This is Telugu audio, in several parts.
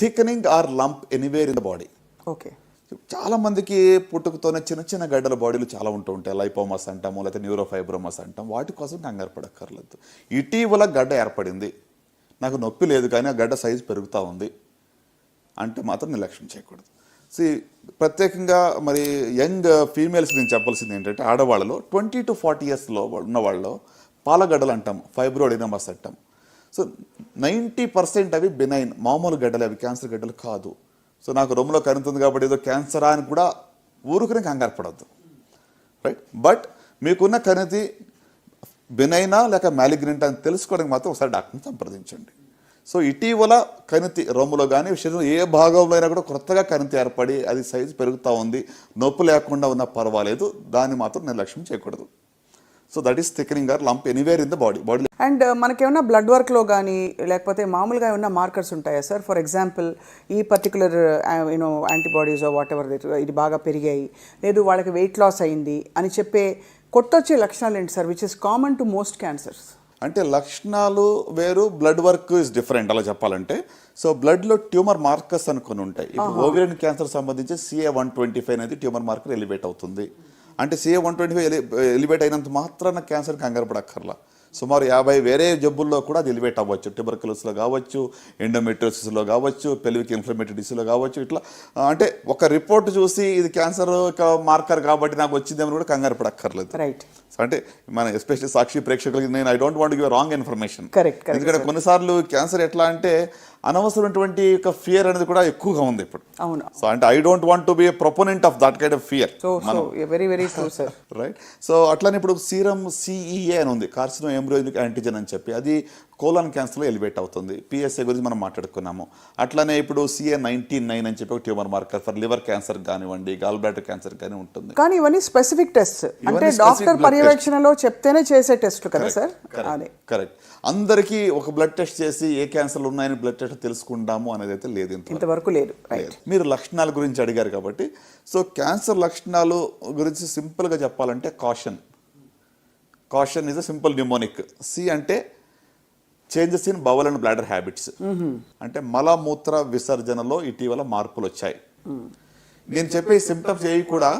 Thickening or lump anywhere in the body. Okay. చాలా మందికి పుట్టుకతోనే చిన్న చిన్న గడ్డల బాడీలు చాలా ఉంటూ ఉంటాయి. లైపోమస్ అంటాము, లేకపోతే న్యూరోఫైబ్రోమస్ అంటాం. వాటి కోసం కంగారు పడక్కర్లేదు. ఇటీవల గడ్డ ఏర్పడింది, నాకు నొప్పి లేదు కానీ ఆ గడ్డ సైజు పెరుగుతూ ఉంది అంటే మాత్రం నిర్లక్ష్యం చేయకూడదు. ప్రత్యేకంగా మరి యంగ్ ఫీమేల్స్ నేను చెప్పాల్సింది ఏంటంటే, ఆడవాళ్ళలో 20 to 40 years ఉన్న వాళ్ళలో పాలగడ్డలు అంటాం, ఫైబ్రోడినమస్ అంటాం. సో 90% అవి బినైన్, మామూలు గడ్డలు, అవి క్యాన్సర్ గడ్డలు కాదు. సో నాకు రొమ్ములో కనుతుంది కాబట్టి ఏదో క్యాన్సరా అని కూడా ఊరుకునే కంగారు పడద్దు, రైట్? బట్ మీకున్న కణితి బినైనా లేక మ్యాలిగ్నెంట్ అని తెలుసుకోవడానికి మాత్రం ఒకసారి డాక్టర్ని సంప్రదించండి. సో ఇటీవల కణితి రొమ్ములో కానీ శరీరం ఏ భాగంలో అయినా కూడా కొత్తగా కణితి ఏర్పడి అది సైజు పెరుగుతూ ఉంది, నొప్పి లేకుండా ఉన్నా పర్వాలేదు, దాన్ని మాత్రం నిర్లక్ష్యం చేయకూడదు. So that is thickening or lump anywhere in the body. And మనకేమన్నా బ్లడ్ వర్క్లో కానీ లేకపోతే మామూలుగా ఏమన్నా మార్కర్స్ ఉంటాయా సార్? ఫర్ ఎగ్జాంపుల్ ఈ పర్టికులర్ యాంటీబాడీస్ వాట్ ఎవర్ ఇది బాగా పెరిగాయి, లేదు వాళ్ళకి వెయిట్ లాస్ అయింది అని చెప్పే కొట్టొచ్చే లక్షణాలు ఏంటి sir, which is common to most cancers? అంటే లక్షణాలు వేరు, బ్లడ్ వర్క్ ఇస్ డిఫరెంట్. అలా చెప్పాలంటే సో బ్లడ్లో ట్యూమర్ మార్కర్స్ అనుకుని ఉంటాయి. ఇప్పుడు ఓవేరియన్ క్యాన్సర్ సంబంధించి CA-125 అనేది ట్యూమర్ మార్కర్ ఎలివేట్ అవుతుంది. అంటే CA-125 ఎలివేట్ అయినంత మాత్రాన క్యాన్సర్ కంగారు పడక్కర్లా. సుమారు 50 వేరే జబ్బుల్లో కూడా అది ఎలివేట్ అవ్వచ్చు. ట్యూబర్కులోసిస్లో కావచ్చు, ఎండోమెట్రియోసిస్లో కావచ్చు, పెల్విక్ ఇన్ఫ్లమేటరీ డిసీజ్లో కావచ్చు. ఇట్లా అంటే ఒక రిపోర్ట్ చూసి ఇది క్యాన్సర్ మార్కర్ కాబట్టి నాకు వచ్చిందేమని కూడా కంగారు పడక్కర్లేదు, రైట్? అంటే మన ఎస్పెషల్లీ సాక్షి ప్రేక్షకులకి నేను I don't want give wrong information. Correct. ఎందుకంటే కొన్నిసార్లు క్యాన్సర్ ఎట్లా అంటే అనవసరమైనటువంటి ఒక ఫియర్ అనేది కూడా ఎక్కువగా ఉంది ఇప్పుడు. అవును. సో అంటే I don't want to be a proponent of that kind of fear. Very very true sir, right? So అట్లానే ఇప్పుడు సీరం CEA అని ఉంది, కార్సినో ఎంబ్రియోనిక్ యాంటీజెన్ అని చెప్పి, అది కోలన్ క్యాన్సర్లో ఎలివేట్ అవుతుంది. PSA గురించి మనం మాట్లాడుకున్నాము. అట్లానే ఇప్పుడు CA-19-9 అని చెప్పి ఒక tumour marker for liver cancer కానివ్వండి, గాల్ బ్లాడర్ క్యాన్సర్ కానీ ఉంటుంది. కానీ ఇవన్నీ స్పెసిఫిక్ టెస్ట్, అంటే డాక్టర్ పర్యవేక్షణలో చెప్తేనే చేసే టెస్ట్ కదా సార్? కరెక్ట్. అందరికీ ఒక బ్లడ్ టెస్ట్ చేసి ఏ క్యాన్సర్లు ఉన్నాయని బ్లడ్ టెస్ట్ తెలుసుకుంటాము అనేది అయితే లేదు, ఇంతవరకు లేదు. మీరు లక్షణాల గురించి అడిగారు కాబట్టి, సో క్యాన్సర్ లక్షణాలు గురించి సింపుల్గా చెప్పాలంటే caution is a simple mnemonic. C అంటే changes in bowel and bladder habits, అంటే మలమూత్ర విసర్జనలో ఇటీవల మార్పులు వచ్చాయి. నేను చెప్పే సిమ్టమ్స్ ఏవి కూడా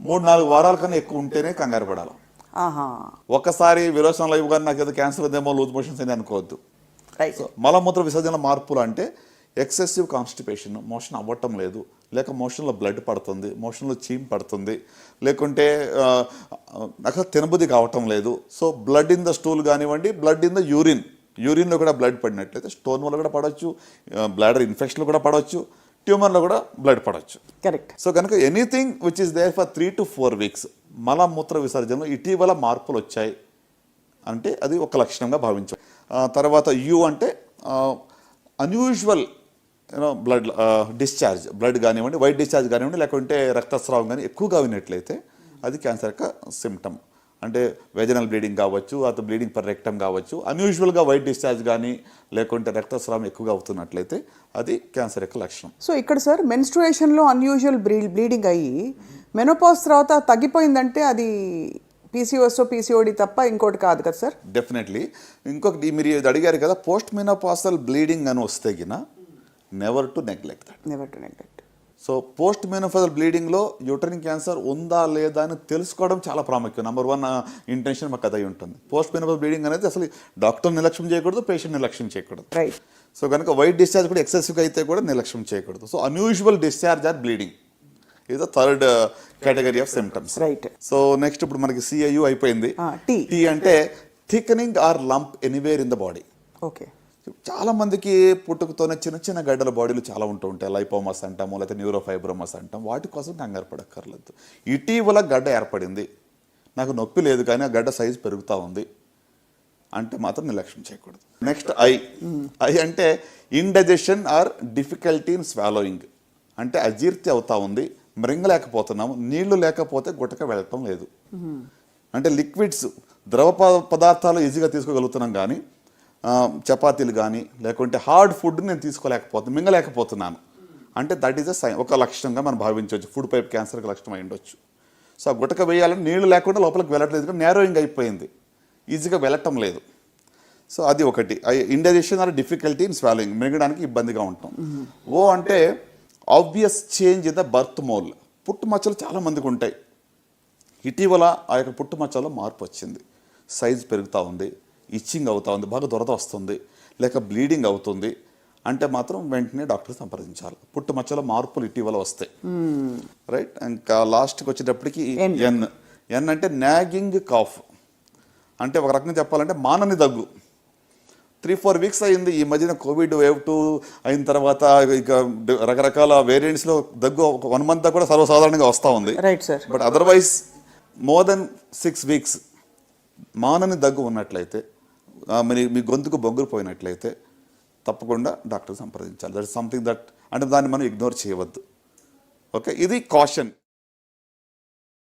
3-4 వారాల కన్నా ఎక్కువ ఉంటేనే కంగారు పడాలి. ఒకసారి విరోచనలో ఇవ్వగానే నాకు ఏదో క్యాన్సర్ ఉందేమో, లూజ్ మోషన్స్ అని అనుకోవద్దు. సో మలమూత్ర విసర్జన మార్పులు అంటే ఎక్సెసివ్ కాన్స్టిపేషన్, మోషన్ అవ్వటం లేదు, లేక మోషన్లో బ్లడ్ పడుతుంది, మోషన్లో చీమ్ పడుతుంది, లేకుంటే నాకు తినబుద్ధి కావటం లేదు. So blood in the stool కానివ్వండి, బ్లడ్ ఇన్ ద యూరిన్లో కూడా బ్లడ్ పడినట్లయితే స్టోన్ వల్ల కూడా పడవచ్చు, బ్లాడర్ ఇన్ఫెక్షన్లో కూడా పడవచ్చు, ట్యూమర్లో కూడా బ్లడ్ పడవచ్చు. కరెక్ట్. సో కనుక anything which is there for 3 to 4 weeks మలమూత్ర విసర్జనలో ఇటీవల మార్పులు వచ్చాయి అంటే అది ఒక లక్షణంగా భావించాం. తర్వాత U అంటే అన్యూజువల్ బ్లడ్ డిశ్చార్జ్, బ్లడ్ కానివ్వండి, వైట్ డిశ్చార్జ్ కానివ్వండి, లేకుంటే రక్తస్రావం కానీ ఎక్కువగా వినట్లయితే అది క్యాన్సర్ యొక్క సిమ్టమ్. అంటే వెజనల్ బ్లీడింగ్ కావచ్చు, అతను బ్లీడింగ్ పర్ రెక్టమ్ కావచ్చు, అన్యూజువల్గా వైట్ డిశ్చార్జ్ కానీ లేకుంటే రక్తస్రావం ఎక్కువగా అవుతున్నట్లయితే అది క్యాన్సర్ యొక్క లక్షణం. సో ఇక్కడ సార్ మెన్స్ట్రుయేషన్లో అన్యూజువల్ బ్లీడింగ్ అయ్యి మెనోపాజ్ తర్వాత తగ్గిపోయిందంటే అది PCOD తప్ప ఇంకోటి కాదు కదా సార్? డెఫినెట్లీ. ఇంకొకటి మీరు అడిగారు కదా, పోస్ట్ మెనోపాజల్ బ్లీడింగ్ అని వస్తే గిన never to neglect that. So post menopausal బ్లీడింగ్లో యూటరిన్ క్యాన్సర్ ఉందా లేదా అని తెలుసుకోవడం చాలా ప్రాముఖ్యం. నెంబర్ 1 ఇంటెన్షన్ మాకు అదై ఉంటుంది. పోస్ట్ మెనోపాజల్ బ్లీడింగ్ అనేది అసలు డాక్టర్ నిర్లక్ష్యం చేయకూడదు, పేషెంట్ నిర్లక్ష్యం చేయకూడదు. రైట్. సో కనుక వైట్ డిశ్చార్జ్ కూడా ఎక్సెసివ్గా అయితే కూడా నిర్లక్ష్యం చేయకూడదు. So unusual discharge or bleeding ఇది third category of symptoms. Right. So next ఇప్పుడు మనకి CIU అయిపోయింది. T అంటే thickening or lump anywhere in the body. Okay. చాలా మందికి పుట్టుకతోనే చిన్న చిన్న గడ్డల బాడీలు చాలా ఉంటూ ఉంటాయి. లైపోమస్ అంటాము, లేకపోతే న్యూరోఫైబ్రోమస్ అంటాం. వాటి కోసం కంగారు పడక్కర్లేదు. ఇటీవల గడ్డ ఏర్పడింది, నాకు నొప్పి లేదు కానీ ఆ గడ్డ సైజు పెరుగుతూ ఉంది అంటే మాత్రం నిర్లక్ష్యం చేయకూడదు. నెక్స్ట్ I అంటే indigestion or difficulty in swallowing, అంటే అజీర్తి అవుతా ఉంది, మృంగలేకపోతున్నాము, నీళ్లు లేకపోతే గుట్టక వెళ్ళటం లేదు. అంటే లిక్విడ్స్, ద్రవ పదార్థాలు ఈజీగా తీసుకోగలుగుతున్నాం కానీ చపాతీలు కానీ లేకుంటే హార్డ్ ఫుడ్ నేను తీసుకోలేకపోతున్నాను, మింగలేకపోతున్నాను అంటే దట్ ఈస్ అ సైన్, ఒక లక్షణంగా మనం భావించవచ్చు. ఫుడ్ పైప్ క్యాన్సర్కి లక్షణం అయి ఉండొచ్చు. సో ఆ గుట్టక వేయాలని నీళ్లు లేకుండా లోపలికి వెళ్ళట్లేదు, నేరోయింగ్ అయిపోయింది, ఈజీగా వెళ్ళటం లేదు. సో అది ఒకటి. Indigestion or difficulty in swallowing, మింగడానికి ఇబ్బందిగా ఉంటాం. ఓ అంటే obvious change in the birth mole, పుట్టుమచ్చలు చాలా మందికి ఉంటాయి. ఇటీవల ఆ యొక్క పుట్టుమచ్చలో మార్పు వచ్చింది, సైజ్ పెరుగుతూ ఉంది, ఇచ్చింగ్ అవుతూ ఉంది, బాగా దురద వస్తుంది, లేక బ్లీడింగ్ అవుతుంది అంటే మాత్రం వెంటనే డాక్టర్ సంప్రదించాలి. పుట్టుమచ్చలో మార్పులు ఇటీవల వస్తాయి, రైట్. ఇంకా లాస్ట్కి వచ్చేటప్పటికి ఎన్ అంటే నాగింగ్ కాఫ్, అంటే ఒక రకంగా చెప్పాలంటే మానని దగ్గు. 3-4 వీక్స్ అయింది ఈ మధ్యన కోవిడ్ వేవ్ 2 అయిన తర్వాత, ఇక రకరకాల వేరియంట్స్లో దగ్గు ఒక 1 మంత్ కూడా సర్వసాధారణంగా వస్తూ ఉంది. Right sir. But otherwise more than 6 weeks మానని దగ్గు ఉన్నట్లయితే, మీ గొంతుకు బొగ్గురు పోయినట్లయితే తప్పకుండా డాక్టర్ సంప్రదించాలి. దట్ ఇస్ సంథింగ్ దట్, అంటే దాన్ని మనం ఇగ్నోర్ చేయవద్దు. ఓకే, ఇది కాషన్.